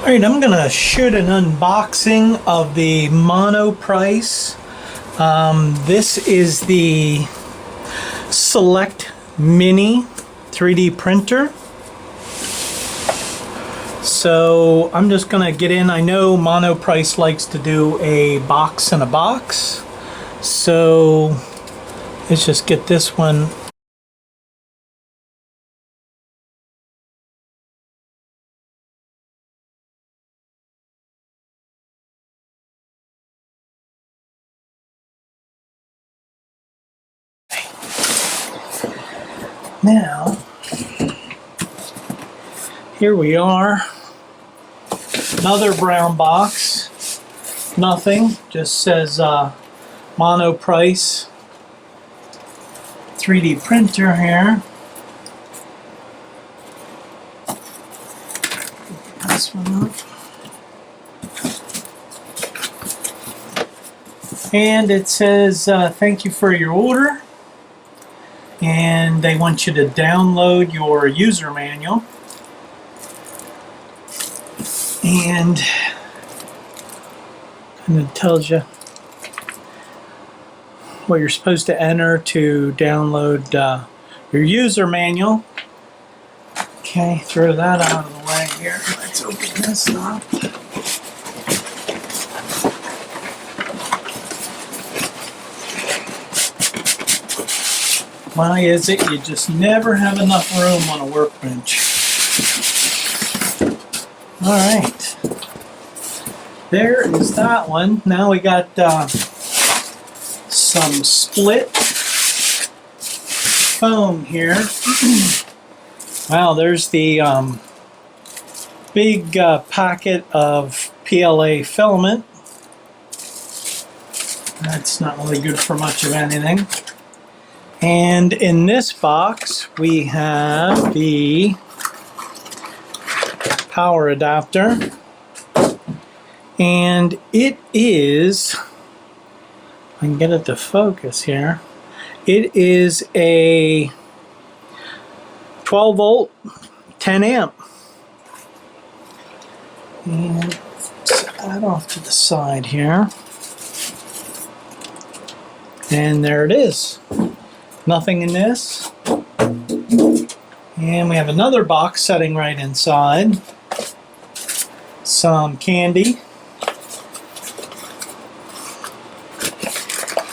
Alright, I'm going to shoot an unboxing of the Monoprice. This is the Select Mini 3D printer. So I'm just going to get in. I know Monoprice likes to do a box in a box. So let's just get this one. Now, here we are. Another brown box. Nothing. Just says Monoprice 3D printer here. This one up. And it says thank you for your order. And they want you to download your user manual. And it tells you what you're supposed to enter to download your user manual. Okay, throw that out of the way here. Let's open this up. Why is it you just never have enough room on a workbench? Alright. There is that one. Now we got some split foam here. Wow, there's the big packet of PLA filament. That's not really good for much of anything. And in this box, we have the power adapter. And it is, I can get it to focus here, it is a 12 volt, 10 amp. And set that off to the side here. And there it is. Nothing in this. And we have another box sitting right inside. Some candy.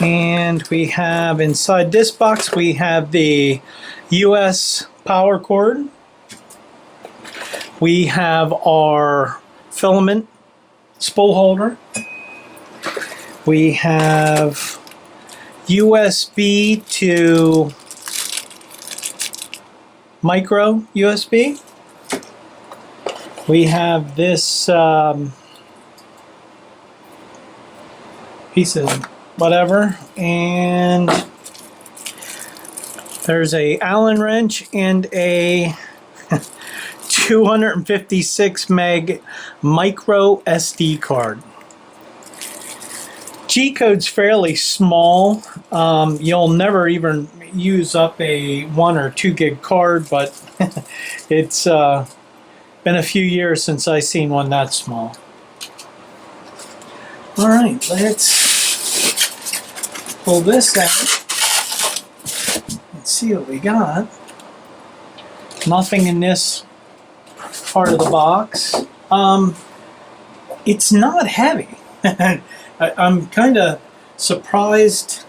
And we have inside this box, we have the US power cord. We have our filament spool holder. We have USB to micro USB. We have this piece of whatever, and there's a Allen wrench and a 256 meg micro SD card. G-code's fairly small. You'll never even use up a 1 or 2 gig card, but it's been a few years since I've seen one that small. Alright, let's pull this out and see what we got. Nothing in this part of the box. It's not heavy. I'm kind of surprised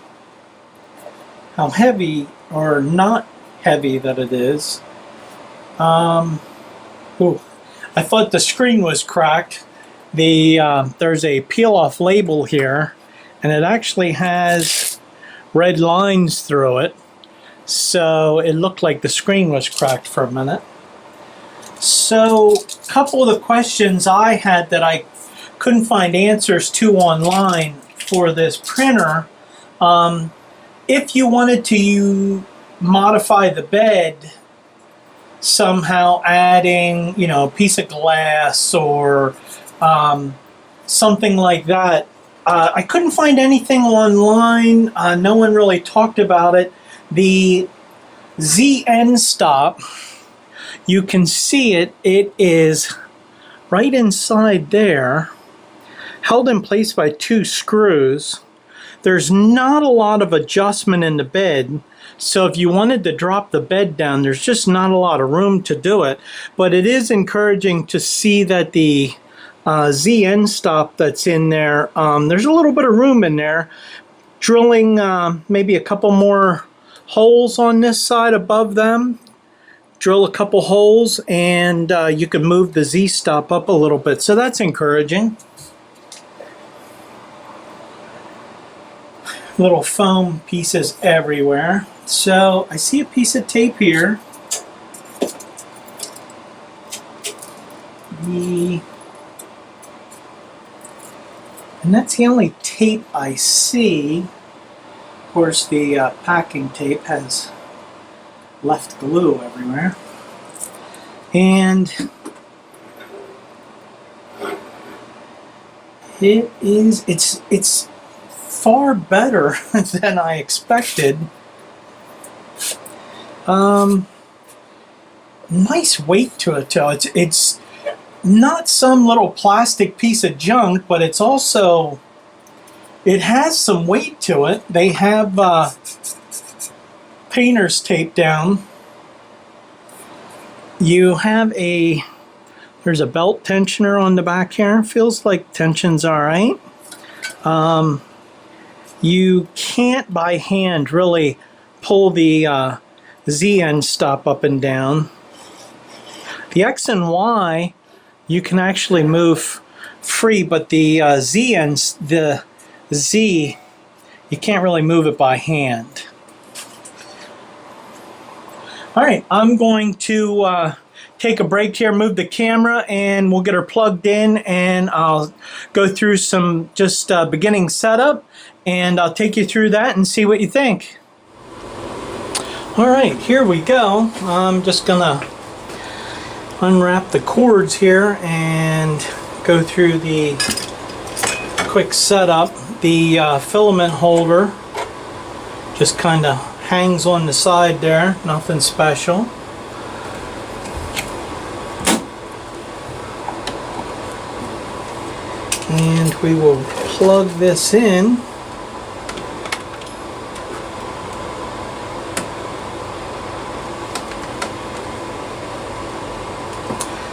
how heavy or not heavy that it is. Ooh, I thought the screen was cracked. There's a peel-off label here, and it actually has red lines through it. So it looked like the screen was cracked for a minute. So a couple of the questions I had that I couldn't find answers to online for this printer. If you wanted to modify the bed, somehow adding, you know, a piece of glass or something like that, I couldn't find anything online. No one really talked about it. The Z end stop, you can see it. It is right inside there, held in place by 2 screws. There's not a lot of adjustment in the bed, so if you wanted to drop the bed down, there's just not a lot of room to do it. But it is encouraging to see that the Z end stop that's in there, there's a little bit of room in there. Drilling maybe a couple more holes on this side above them, drill a couple holes, and you can move the Z stop up a little bit, so that's encouraging. Little foam pieces everywhere. So I see a piece of tape here. And that's the only tape I see. Of course, the packing tape has left glue everywhere. And it's far better than I expected. Nice weight to it too. It's not some little plastic piece of junk, but it's also, it has some weight to it. They have painter's tape down. You have there's a belt tensioner on the back here. Feels like tension's all right. You can't by hand really pull the Z end stop up and down. The X and Y you can actually move free, but the Z ends, the Z, you can't really move it by hand. All right, I'm going to take a break here, move the camera, and we'll get her plugged in, and I'll go through some just beginning setup, and I'll take you through that and see what you think. All right, here we go. I'm just gonna unwrap the cords here and go through the quick setup. The filament holder just kind of hangs on the side there, nothing special. And we will plug this in.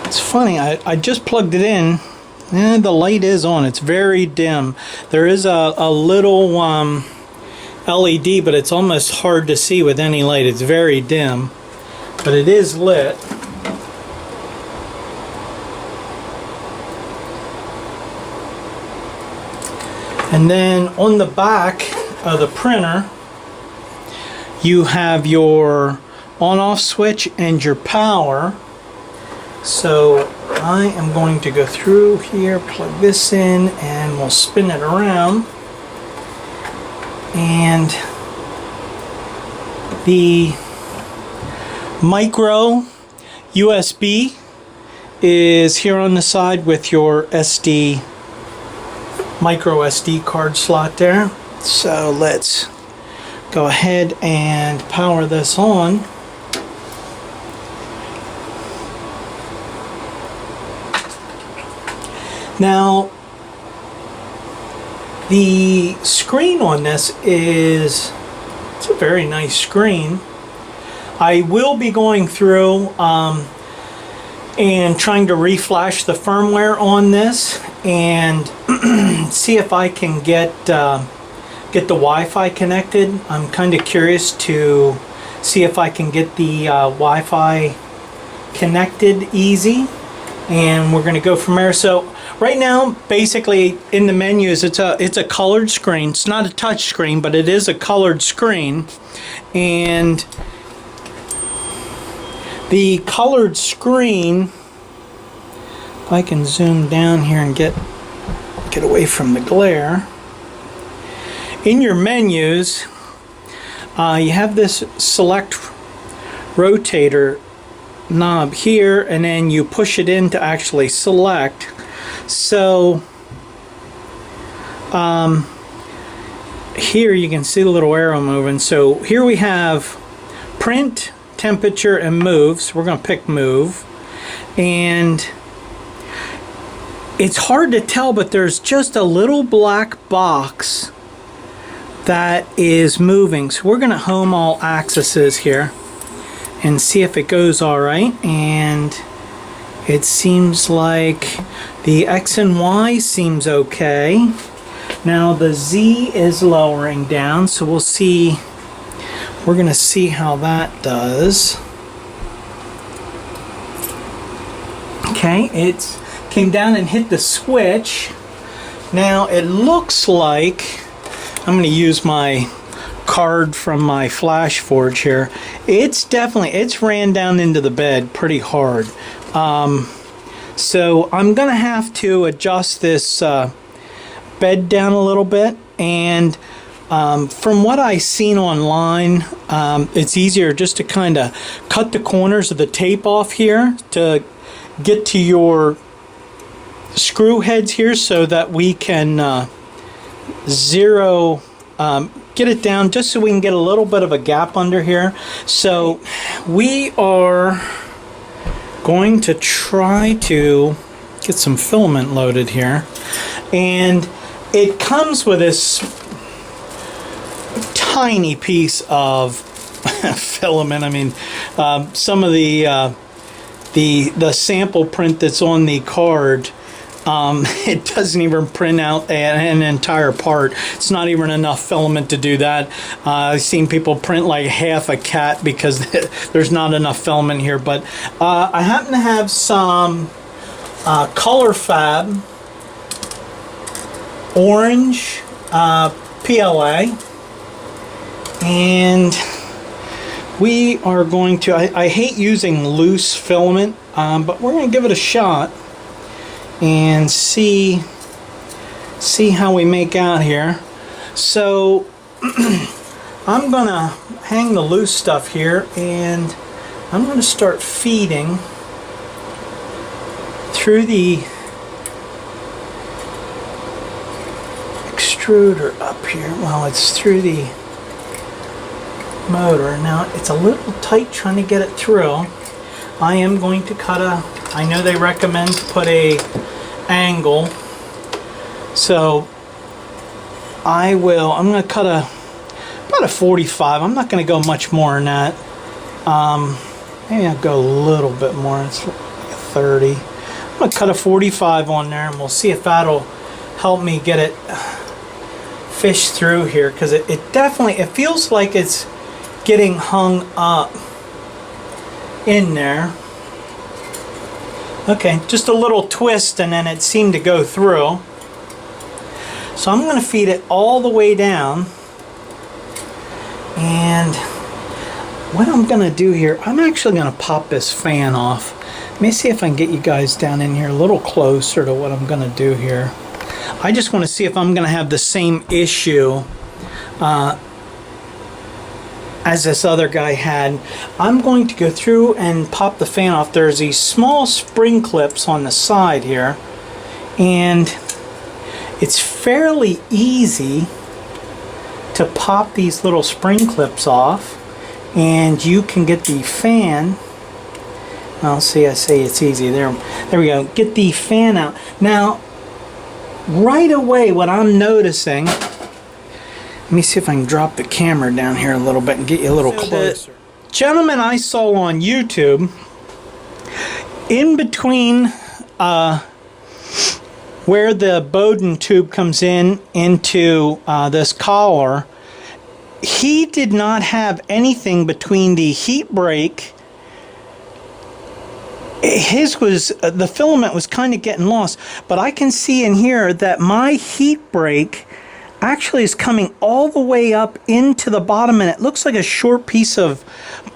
It's funny, I just plugged it in and the light is on. It's very dim. There is a little LED, but it's almost hard to see with any light. It's very dim, but it is lit. And then on the back of the printer, you have your on-off switch and your power. So I am going to go through here, plug this in, and we'll spin it around. And the micro USB is here on the side with your micro SD card slot there. So let's go ahead and power this on. Now, the screen on this it's a very nice screen. I will be going through and trying to reflash the firmware on this and see if I can get the Wi-Fi connected. I'm kind of curious to see if I can get the Wi-Fi connected easy, and we're going to go from there. So right now, basically in the menus, it's a colored screen. It's not a touch screen, but it is a colored screen. And the colored screen, if I can zoom down here and get away from the glare. In your menus, you have this select rotator knob here, and then you push it in to actually select. So here you can see the little arrow moving. So here we have print, temperature, and move. So we're going to pick move. And it's hard to tell, but there's just a little black box that is moving. So we're going to home all axes here and see if it goes all right. And it seems like the X and Y seems okay. Now the Z is lowering down, so we'll see. We're going to see how that does. Okay, it came down and hit the switch. Now it looks like, I'm going to use my card from my Flash Forge here. It's ran down into the bed pretty hard. So I'm going to have to adjust this bed down a little bit. And from what I've seen online, it's easier just to kind of cut the corners of the tape off here to get to your screw heads here so that we can get it down just so we can get a little bit of a gap under here. So we are going to try to get some filament loaded here, and it comes with this tiny piece of filament. I mean, some of the sample print that's on the card, it doesn't even print out an entire part. It's not even enough filament to do that. I've seen people print like half a cat because there's not enough filament here. But I happen to have some color fab orange PLA, and we are going to, I hate using loose filament, but we're going to give it a shot and see how we make out here. So I'm gonna hang the loose stuff here, and I'm gonna start feeding through the extruder up here. Well, it's through the motor. Now it's a little tight trying to get it through. I am going to cut I know they recommend to put a angle, so I'm going to cut about a 45. I'm not going to go much more than that. Maybe I'll go a little bit more. It's like a 30. I'm going to cut a 45 on there, and we'll see if that'll help me get it fished through here, because it definitely, it feels like it's getting hung up in there. Okay, just a little twist and then it seemed to go through. So I'm going to feed it all the way down. And what I'm going to do here, I'm actually going to pop this fan off. Let me see if I can get you guys down in here a little closer to what I'm going to do here. I just want to see if I'm going to have the same issue as this other guy had. I'm going to go through and pop the fan off. There's these small spring clips on the side here, and it's fairly easy to pop these little spring clips off, and you can get the fan. I'll see, I say it's easy. There we go. Get the fan out. Now, right away, what I'm noticing, let me see if I can drop the camera down here a little bit and get you a little closer. The gentleman I saw on YouTube, in between where the Bowden tube comes into this collar, he did not have anything between the heat break. His was, the filament was kind of getting lost, but I can see in here that my heat break actually is coming all the way up into the bottom, and it looks like a short piece of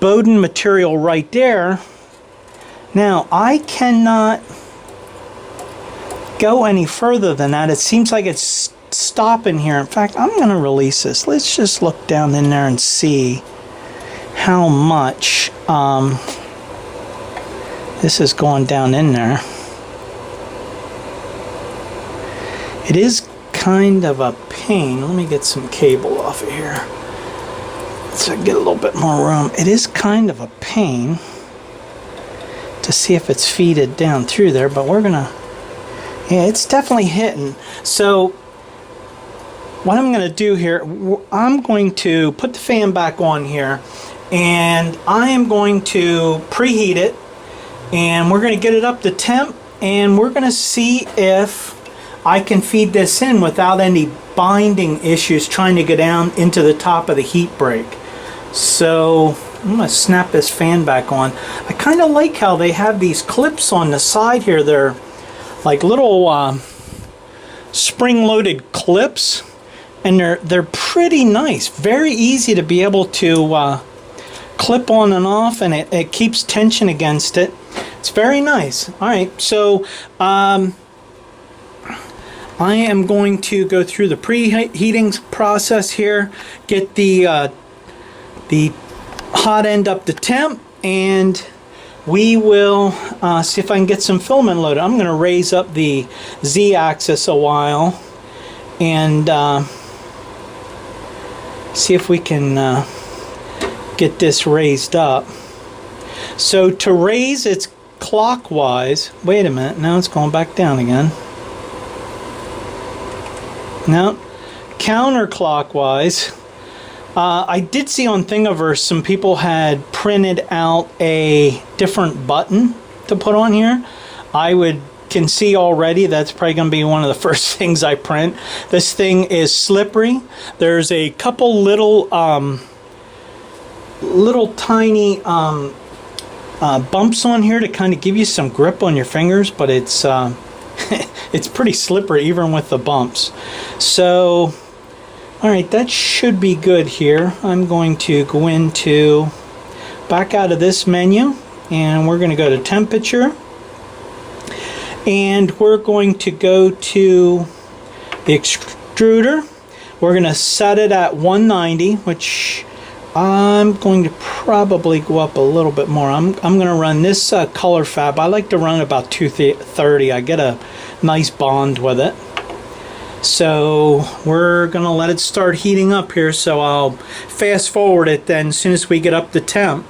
Bowden material right there. Now I cannot go any further than that. It seems like it's stopping here. In fact, I'm going to release this. Let's just look down in there and see how much this is going down in there. It is kind of a pain. Let me get some cable off of here so I can get a little bit more room. It is kind of a pain to see if it's feeded down through there, but we're gonna, Yeah, it's definitely hitting. So what I'm going to do here, I'm going to put the fan back on here, and I am going to preheat it, and we're going to get it up to temp, and we're going to see if I can feed this in without any binding issues trying to get down into the top of the heat break. So I'm going to snap this fan back on. I kind of like how they have these clips on the side here. They're like little spring-loaded clips, and they're pretty nice. Very easy to be able to clip on and off, and it keeps tension against it. It's very nice. All right, so I am going to go through the preheating process here, get the hot end up to temp, and we will see if I can get some filament loaded. I'm going to raise up the Z-axis a while and see if we can get this raised up. So to raise it's clockwise. Wait a minute, now it's going back down again. No, counterclockwise. I did see on Thingiverse some people had printed out a different button to put on here. Can see already that's probably going to be one of the first things I print. This thing is slippery. There's a couple little tiny bumps on here to kind of give you some grip on your fingers, but it's it's pretty slippery even with the bumps. So alright, that should be good here. I'm going to go back out of this menu, and we're going to go to temperature, and we're going to go to the extruder. We're going to set it at 190, which I'm going to probably go up a little bit more. I'm going to run this color fab. I like to run about 230. I get a nice bond with it. So we're going to let it start heating up here, so I'll fast forward it then as soon as we get up to temp.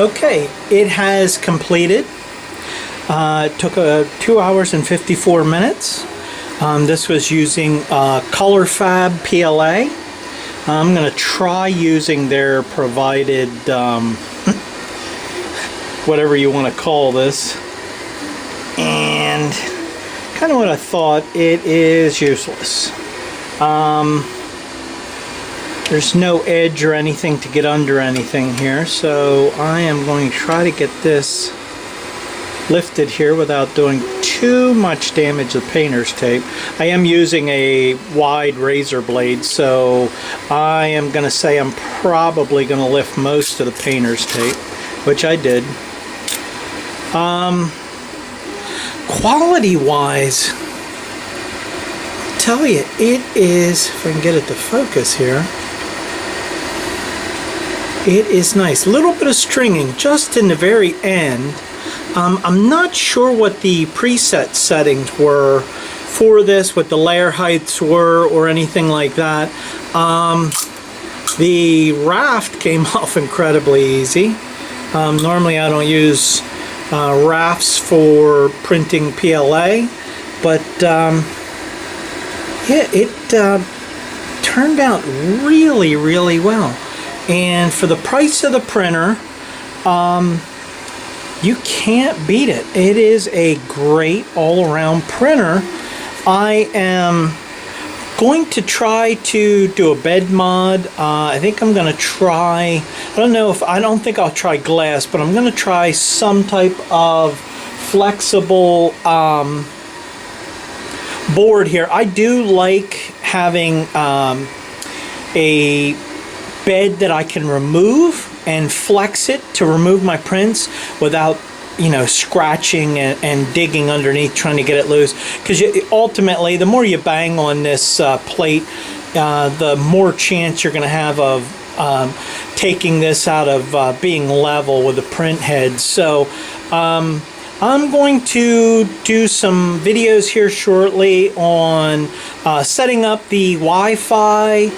Okay, it has completed. It took 2 hours and 54 minutes. This was using Color Fab PLA. I'm going to try using their provided, whatever you want to call this. And kind of what I thought, it is useless. There's no edge or anything to get under anything here, so I am going to try to get this lifted here without doing too much damage to the painter's tape. I am using a wide razor blade, so I am going to say I'm probably going to lift most of the painter's tape, which I did. Quality wise, I'll tell you, it is, if I can get it to focus here, it is nice. A little bit of stringing just in the very end. I'm not sure what the preset settings were for this, what the layer heights were or anything like that. The raft came off incredibly easy. Normally I don't use rafts for printing PLA, but yeah, it turned out really, really well. And for the price of the printer, you can't beat it. It is a great all-around printer. I am going to try to do a bed mod. I think I'm going to try, I don't think I'll try glass, but I'm going to try some type of flexible board here. I do like having a bed that I can remove and flex it to remove my prints without, you know, scratching and digging underneath trying to get it loose, because ultimately the more you bang on this plate, the more chance you're going to have of taking this out of being level with the print head. So I'm going to do some videos here shortly on setting up the Wi-Fi,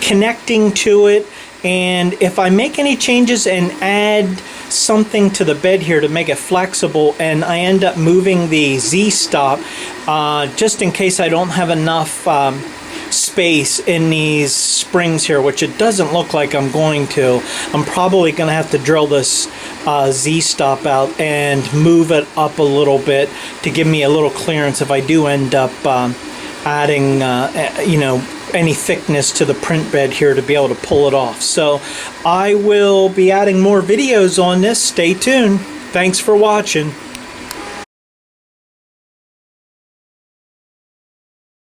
connecting to it, and if I make any changes and add something to the bed here to make it flexible and I end up moving the Z-stop, just in case I don't have enough space in these springs here, which it doesn't look like I'm going to, I'm probably going to have to drill this Z-stop out and move it up a little bit to give me a little clearance if I do end up adding, you know, any thickness to the print bed here to be able to pull it off. So I will be adding more videos on this. Stay tuned. Thanks for watching.